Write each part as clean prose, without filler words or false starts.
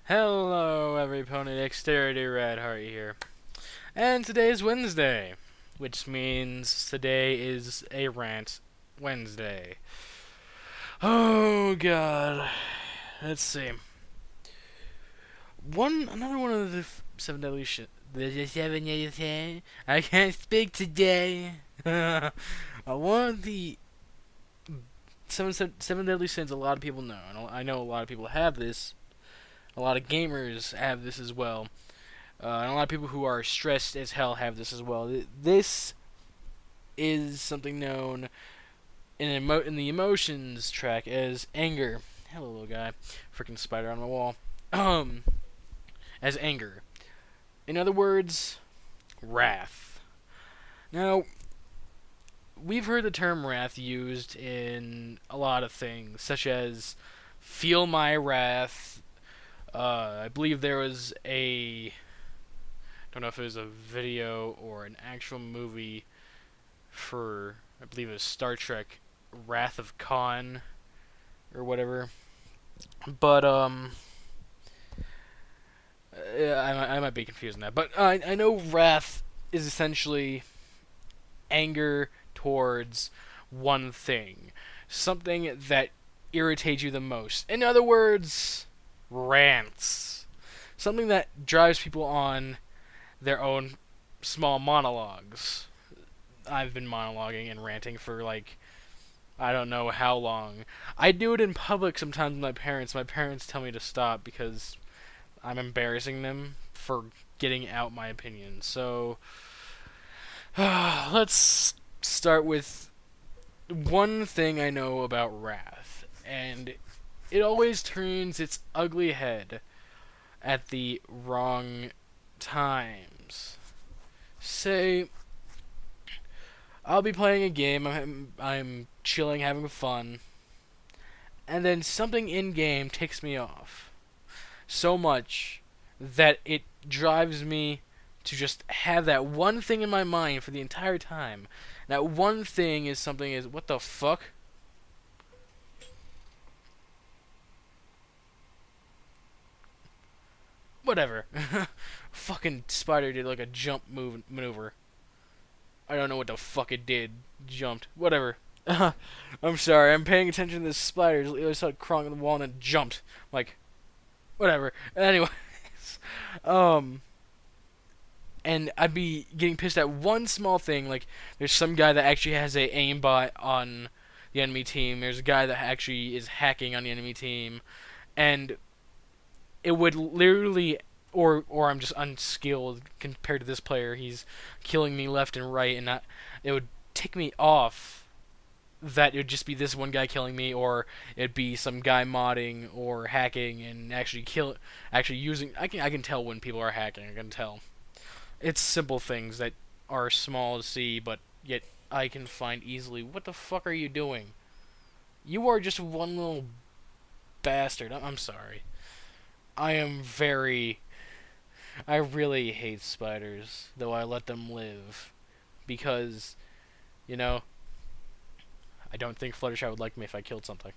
Hello, everypony, Dexterity Redheart here. And today is Wednesday, which means today is a Rant Wednesday. Oh, God. Let's see. Another one of the seven deadly shit. I can't speak today. One of the seven deadly sins a lot of people know, and I know a lot of people have this. A lot of gamers have this as well. And a lot of people who are stressed as hell have this as well. This is something known in the emotions track as anger. Hello, little guy. Freaking spider on my wall. As anger. In other words, wrath. Now, we've heard the term wrath used in a lot of things, such as feel my wrath. I believe there was a don't know if it was a video or an actual movie for, I believe it was Star Trek Wrath of Khan or whatever. But yeah, I might be confusing that. But I know wrath is essentially anger towards one thing, something that irritates you the most. In other words, rants, something that drives people on their own small monologues. I've been monologuing and ranting for like I don't know how long. I do it in public sometimes with my parents. My parents tell me to stop because I'm embarrassing them for getting out my opinion. So let's start with one thing I know about wrath, and it always turns its ugly head at the wrong times. Say, I'll be playing a game, I'm chilling, having fun, and then something in game ticks me off so much that it drives me to just have that one thing in my mind for the entire time. That one thing is something is, what the fuck? Whatever. Fucking spider did like a jump maneuver. I don't know what the fuck it did. Jumped. Whatever. I'm sorry. I'm paying attention to this spider. It started crawling on the wall and then jumped. Like, whatever. Anyways, um, and I'd be getting pissed at one small thing. Like, there's some guy that actually has a aimbot on the enemy team. There's a guy that actually is hacking on the enemy team, and it would literally, or I'm just unskilled compared to this player. He's killing me left and right, and it would tick me off that it would just be this one guy killing me, or it'd be some guy modding or hacking and actually using. I can tell when people are hacking. I can tell. It's simple things that are small to see, but yet I can find easily. What the fuck are you doing? You are just one little bastard. I'm sorry. I am very. I really hate spiders, though I let them live. Because, you know, I don't think Fluttershy would like me if I killed something.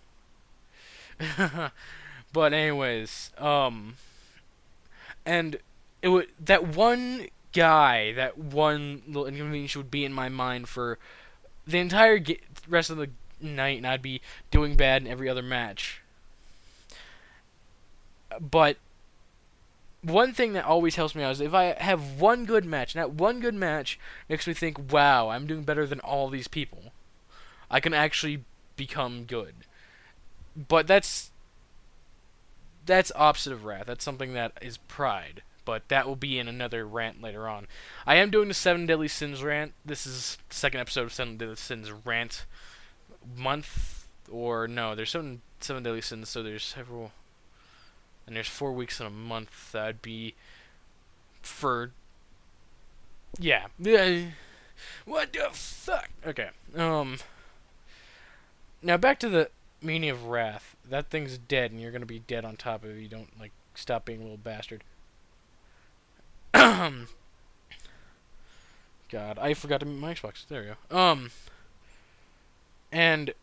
But anyways, and it would that one guy, that one little inconvenience would be in my mind for the entire rest of the night, and I'd be doing bad in every other match. But one thing that always helps me out is if I have one good match, and that one good match makes me think, wow, I'm doing better than all these people. I can actually become good. But that's opposite of wrath. That's something that is pride. But that will be in another rant later on. I am doing the Seven Deadly Sins rant. This is the second episode of Seven Deadly Sins rant month, or no, there's seven Deadly Sins, so there's several, and there's 4 weeks in a month. That'd be for yeah. What the fuck? Okay. Now back to the meaning of wrath. That thing's dead, and you're gonna be dead on top of it if you don't like stop being a little bastard. God, I forgot to mute my Xbox. There we go. And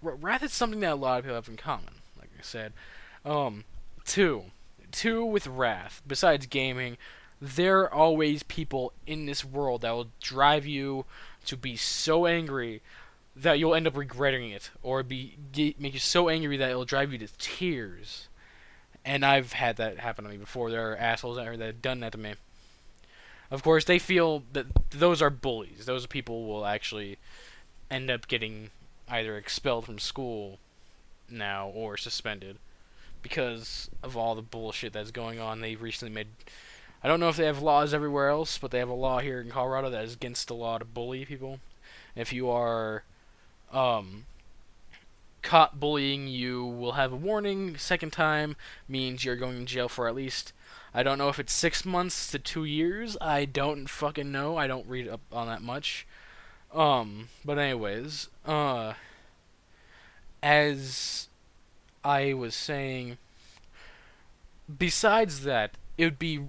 wrath is something that a lot of people have in common. Like I said, Two. Two with wrath. Besides gaming, there are always people in this world that will drive you to be so angry that you'll end up regretting it, or make you so angry that it'll drive you to tears. And I've had that happen to me before. There are assholes out there that have done that to me. Of course, they feel that those are bullies. Those people will actually end up getting either expelled from school now or suspended because of all the bullshit that's going on. They recently made... I don't know if they have laws everywhere else, but they have a law here in Colorado that is against the law to bully people. If you are caught bullying, you will have a warning. Second time means you're going to jail for at least... I don't know if it's 6 months to 2 years. I don't fucking know. I don't read up on that much. But anyways, as I was saying, besides that, it would be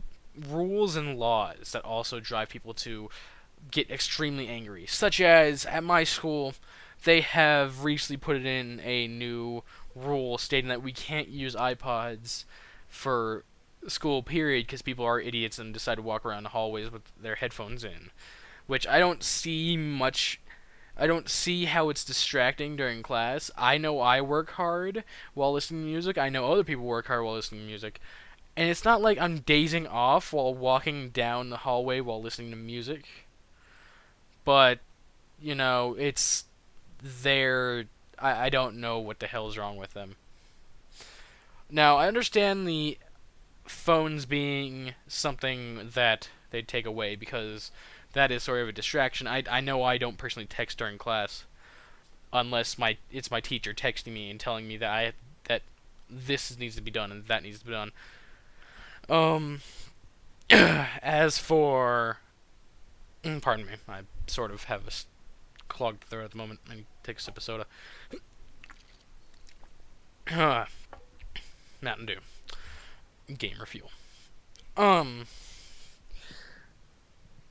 rules and laws that also drive people to get extremely angry. Such as, at my school, they have recently put in a new rule stating that we can't use iPods for school period because people are idiots and decide to walk around the hallways with their headphones in. Which I don't see much... I don't see how it's distracting during class. I know I work hard while listening to music. I know other people work hard while listening to music. And it's not like I'm dazing off while walking down the hallway while listening to music. But, you know, it's there. I don't know what the hell is wrong with them. Now, I understand the phones being something that they'd take away because that is sort of a distraction. I know I don't personally text during class unless it's my teacher texting me and telling me that that this needs to be done and that needs to be done. As for... pardon me, I sort of have a clogged throat at the moment. I need to take a sip of soda. Mountain Dew. Gamer fuel.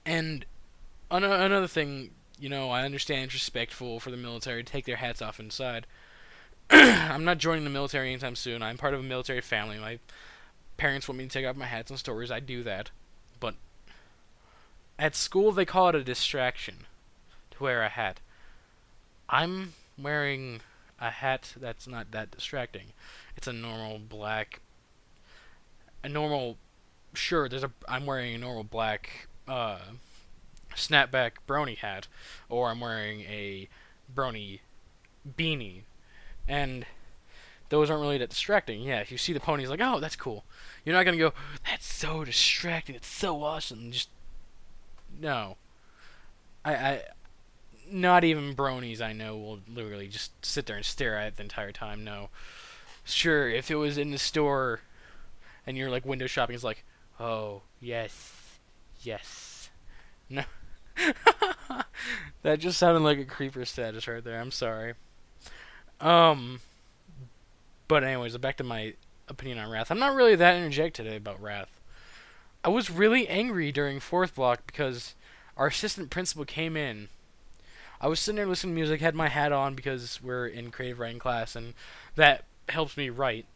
And another thing, you know, I understand it's respectful for the military to take their hats off inside. I'm not joining the military anytime soon. I'm part of a military family. My parents want me to take off my hats and stories. I do that. But at school, they call it a distraction to wear a hat. I'm wearing a hat that's not that distracting. It's a normal black... Sure, I'm wearing a normal black... snapback brony hat, or I'm wearing a brony beanie, and those aren't really that distracting. Yeah, if you see the ponies, like, oh, that's cool. You're not gonna go, that's so distracting, it's so awesome. Just no. I not even bronies I know will literally just sit there and stare at it the entire time. No. Sure, if it was in the store and you're like window shopping, it's like, oh yes, yes. No. That just sounded like a creeper status right there. I'm sorry. But anyways, back to my opinion on Wrath. I'm not really that energetic today about Wrath. I was really angry during 4th block because our assistant principal came in. I was sitting there listening to music, had my hat on because we're in creative writing class, and that helps me write.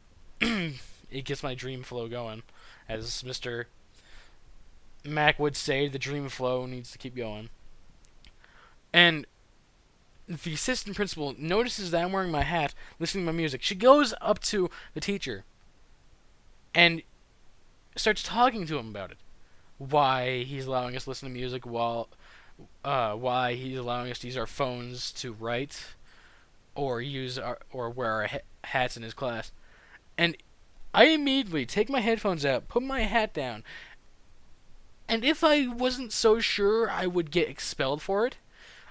It gets my dream flow going. As Mr. Mac would say, the dream flow needs to keep going. And the assistant principal notices that I'm wearing my hat, listening to my music. She goes up to the teacher and starts talking to him about it. Why he's allowing us to listen to music while... why he's allowing us to use our phones to write or wear our hats in his class. And I immediately take my headphones out, put my hat down, and if I wasn't so sure I would get expelled for it,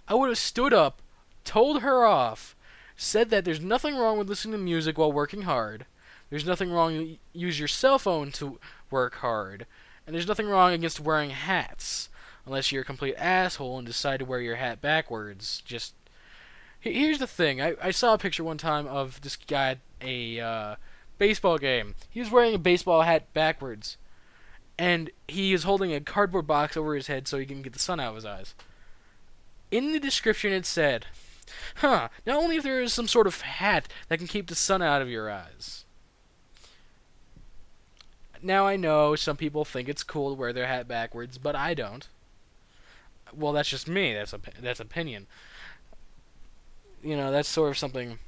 I would have stood up, told her off, said that there's nothing wrong with listening to music while working hard. There's nothing wrong to use your cell phone to work hard. And there's nothing wrong against wearing hats. Unless you're a complete asshole and decide to wear your hat backwards. Just... Here's the thing. I saw a picture one time of this guy at a baseball game. He was wearing a baseball hat backwards. And he is holding a cardboard box over his head so he can get the sun out of his eyes. In the description it said, not only if there is some sort of hat that can keep the sun out of your eyes. Now I know some people think it's cool to wear their hat backwards, but I don't. Well, that's just me. That's opinion. That's sort of something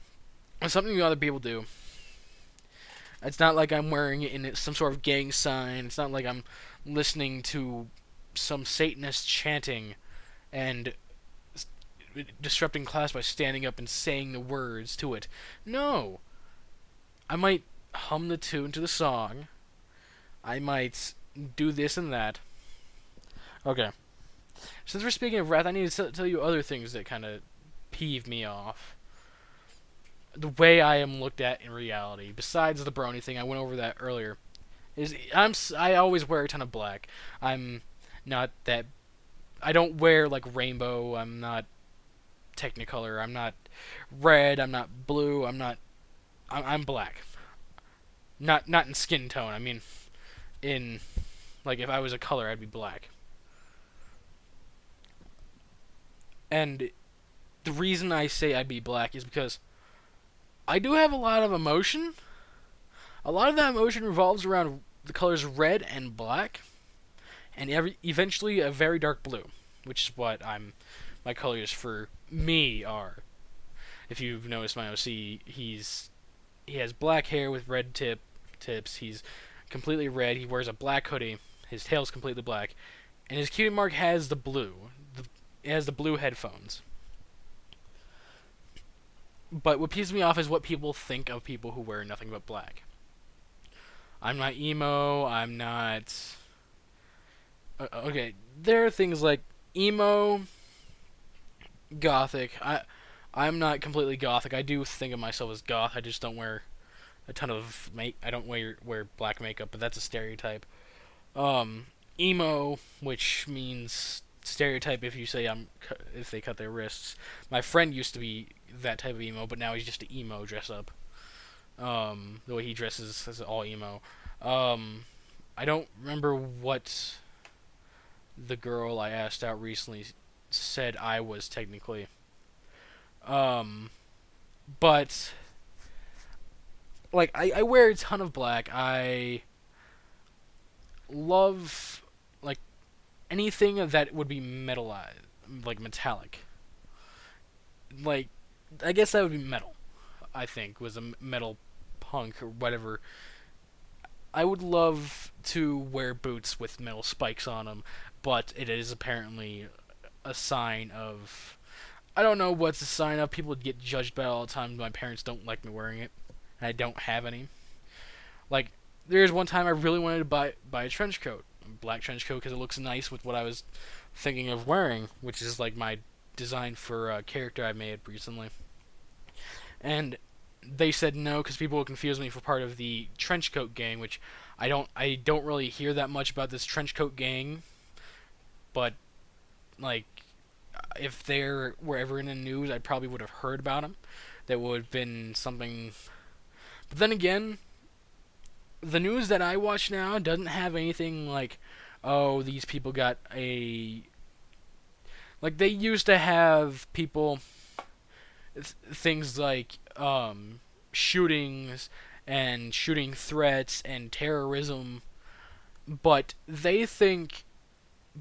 other people do. It's not like I'm wearing it in some sort of gang sign. It's not like I'm listening to some Satanist chanting and disrupting class by standing up and saying the words to it. No. I might hum the tune to the song. I might do this and that. Okay. Since we're speaking of wrath, I need to tell you other things that kind of peeve me off. The way I am looked at in reality, besides the brony thing, I went over that earlier, is I always wear a ton of black. I'm not that. I don't wear like rainbow. I'm not Technicolor. I'm not red. I'm not blue. I'm black. Not in skin tone. I mean, in like if I was a color, I'd be black. And the reason I say I'd be black is because I do have a lot of emotion. A lot of that emotion revolves around the colors red and black, and eventually a very dark blue, which is what my colors for me are. If you've noticed my OC, he has black hair with red tips. He's completely red. He wears a black hoodie. His tail's completely black, and his cutie mark has the blue. It has the blue headphones. But what pisses me off is what people think of people who wear nothing but black. I'm not emo. I'm not. Okay, there are things like emo, gothic. I'm not completely gothic. I do think of myself as goth. I just don't wear a ton of I don't wear black makeup, but that's a stereotype. Emo, which means stereotype if you say if they cut their wrists. My friend used to be that type of emo, but now he's just an emo dress up. The way he dresses is all emo. I don't remember what the girl I asked out recently said I was technically. But like I wear a ton of black. I love like anything that would be metalized, like metallic. Like I guess that would be metal. I think was a metal punk or whatever. I would love to wear boots with metal spikes on them, but it is apparently a sign of. I don't know what's a sign of. People get judged by it all the time. My parents don't like me wearing it, and I don't have any. Like, there's one time I really wanted to buy a trench coat, a black trench coat, because it looks nice with what I was thinking of wearing, which is like my design for a character I made recently. And they said no because people would confuse me for part of the trench coat gang, which I don't really hear that much about this trench coat gang, but like if there were ever in the news, I probably would have heard about them. That would have been something. But then again, the news that I watch now doesn't have anything like, oh, these people got a. Like they used to have people. Things like shootings and shooting threats and terrorism, but they think.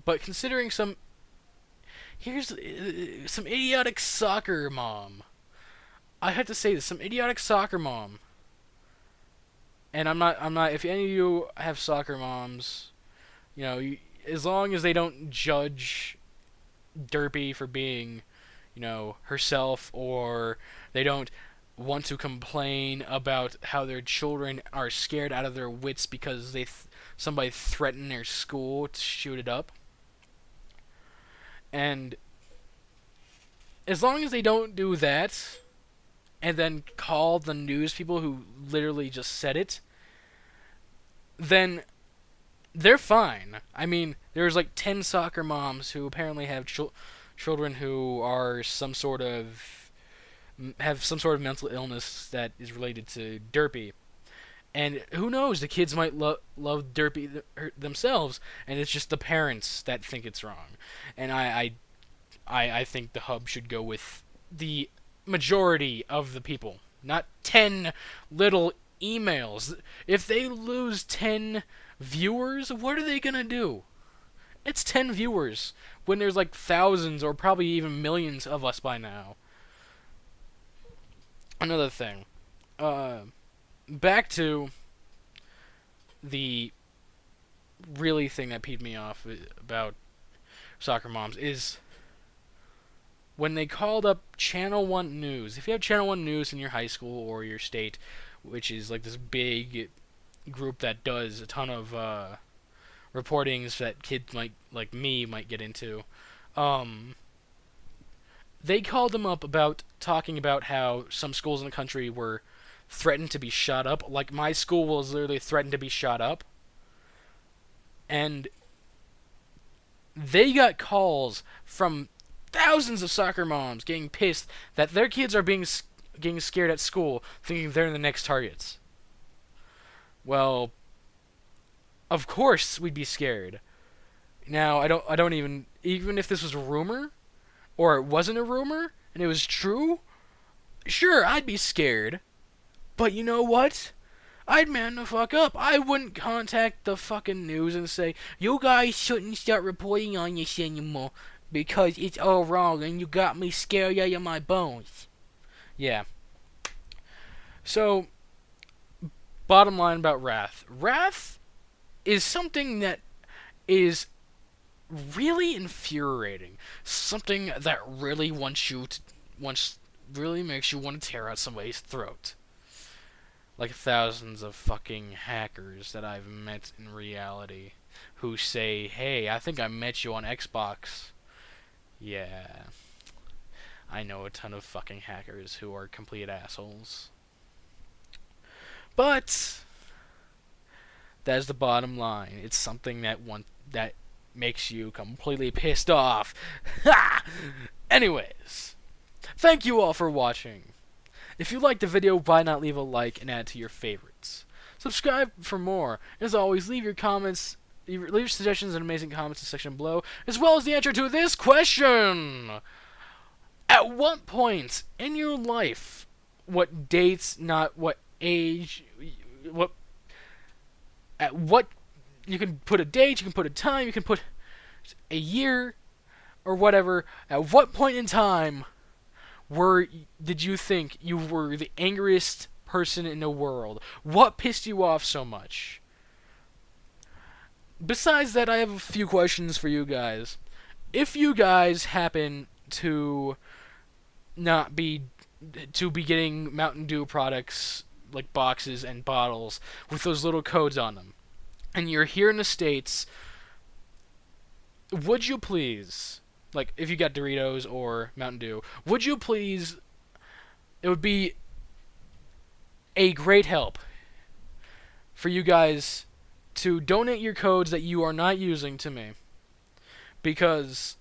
But considering here's some idiotic soccer mom. I have to say this, some idiotic soccer mom. And I'm not. If any of you have soccer moms, as long as they don't judge Derpy for being, herself, or they don't want to complain about how their children are scared out of their wits because somebody threatened their school to shoot it up. And as long as they don't do that, and then call the news people who literally just said it, then they're fine. I mean, there's like 10 soccer moms who apparently have children who are have some sort of mental illness that is related to Derpy. And who knows, the kids might love Derpy themselves, and it's just the parents that think it's wrong. And I think the hub should go with the majority of the people, not 10 little emails. If they lose 10 viewers, what are they gonna do? It's 10 viewers when there's like thousands or probably even millions of us by now. Another thing. Back to the really thing that peed me off about soccer moms is when they called up Channel 1 News. If you have Channel 1 News in your high school or your state, which is like this big group that does a ton of reportings that kids might, like me, might get into, they called them up about talking about how some schools in the country were threatened to be shot up. Like my school was literally threatened to be shot up. And they got calls from thousands of soccer moms getting pissed that their kids are getting scared at school, thinking they're the next targets. Well, of course we'd be scared. Now I don't even if this was a rumor or it wasn't a rumor and it was true, sure I'd be scared. But you know what? I'd man the fuck up. I wouldn't contact the fucking news and say, you guys shouldn't start reporting on this anymore because it's all wrong and you got me scared out of my bones. Yeah. So, bottom line about Wrath. Wrath is something that is really infuriating. Something that really really makes you want to tear out somebody's throat. Like thousands of fucking hackers that I've met in reality who say, hey, I think I met you on Xbox. Yeah. I know a ton of fucking hackers who are complete assholes. But that's the bottom line. It's something that makes you completely pissed off. Ha! Anyways, thank you all for watching. If you liked the video, why not leave a like and add to your favorites? Subscribe for more. As always, leave your comments, leave your suggestions and amazing comments in the section below, as well as the answer to this question. At what point in your life, what dates, not what age, at what, you can put a date, you can put a time, you can put a year, or whatever, at what point in time did you think you were the angriest person in the world? What pissed you off so much? Besides that, I have a few questions for you guys. If you guys happen to be getting Mountain Dew products like boxes and bottles with those little codes on them, and you're here in the States, would you please, like, if you got Doritos or Mountain Dew, would you please, it would be a great help for you guys to donate your codes that you are not using to me. Because,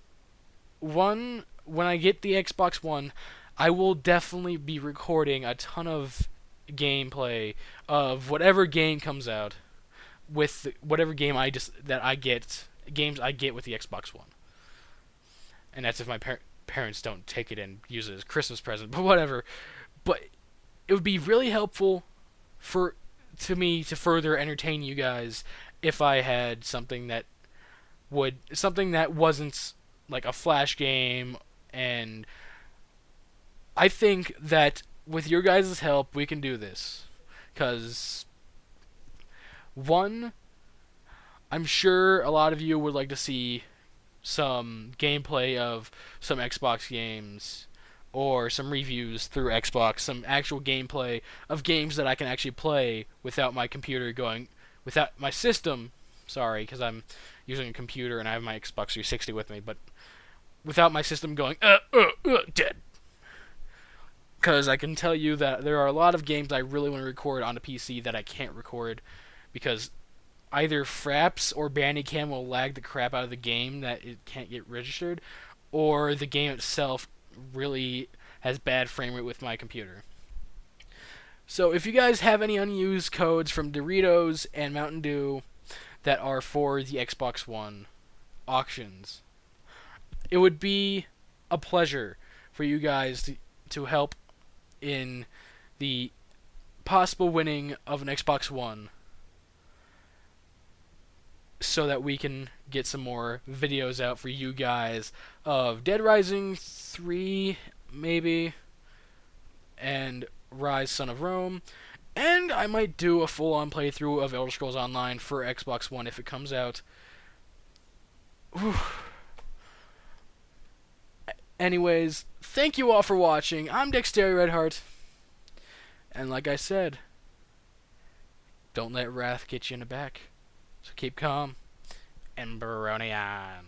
one, when I get the Xbox One, I will definitely be recording a ton of gameplay of whatever game comes out with whatever game games I get with the Xbox One. And that's if my parents don't take it and use it as a Christmas present, but whatever. But it would be really helpful to me to further entertain you guys if I had something that wasn't like a flash game. And I think that with your guys' help, we can do this. Because, one, I'm sure a lot of you would like to see some gameplay of some Xbox games or some reviews through Xbox, some actual gameplay of games that I can actually play without my system, sorry, because I'm using a computer and I have my Xbox 360 with me, but without my system going, dead. Because I can tell you that there are a lot of games I really want to record on a PC that I can't record because either Fraps or Bandicam will lag the crap out of the game that it can't get registered, or the game itself really has bad frame rate with my computer. So if you guys have any unused codes from Doritos and Mountain Dew that are for the Xbox One auctions, it would be a pleasure for you guys to help in the possible winning of an Xbox One, so that we can get some more videos out for you guys of Dead Rising 3, maybe, and Rise Son of Rome. And I might do a full-on playthrough of Elder Scrolls Online for Xbox One if it comes out. Whew. Anyways, thank you all for watching. I'm Dexterity Redheart. And like I said, don't let wrath get you in the back. So keep calm and brony on.